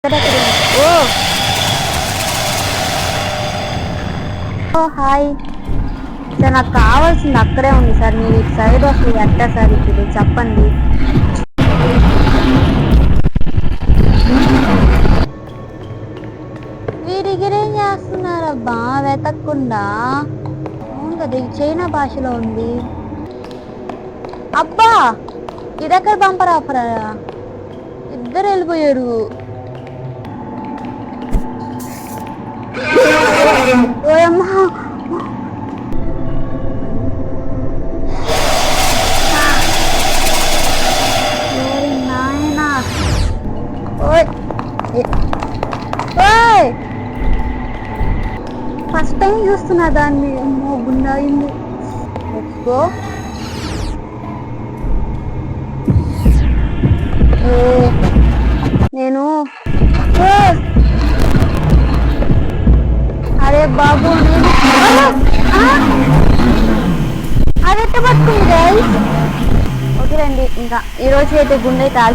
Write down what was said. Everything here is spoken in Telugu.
ఓ ఓ హాయ్ సార్, నాకు కావాల్సింది అక్కడే ఉంది సార్. మీరు ఇటు సైడ్ వస్తుంది ఎట్టా సార్? ఇప్పుడు చెప్పండి. వీడిగిరేం చేస్తున్నారబ్బా వెతక్కుండా? అవును కదా, ఇది చైనా భాషలో ఉంది. అబ్బా, ఇదెక్కడ బంపర్ ఆఫరా? ఇద్దరు వెళ్ళిపోయారు. ఓయమ్మా, నాయనా, ఓయ్ ఓయ్, ఫస్ట్ టైం చూస్తున్నా దాన్ని. అమ్మో గుండా అయింది. నేను అరే బాబు, అది ఎట్ట పట్టుకుంది గైస్? ఓకే రండి, ఇంకా ఈరోజు అయితే గుండె అయితే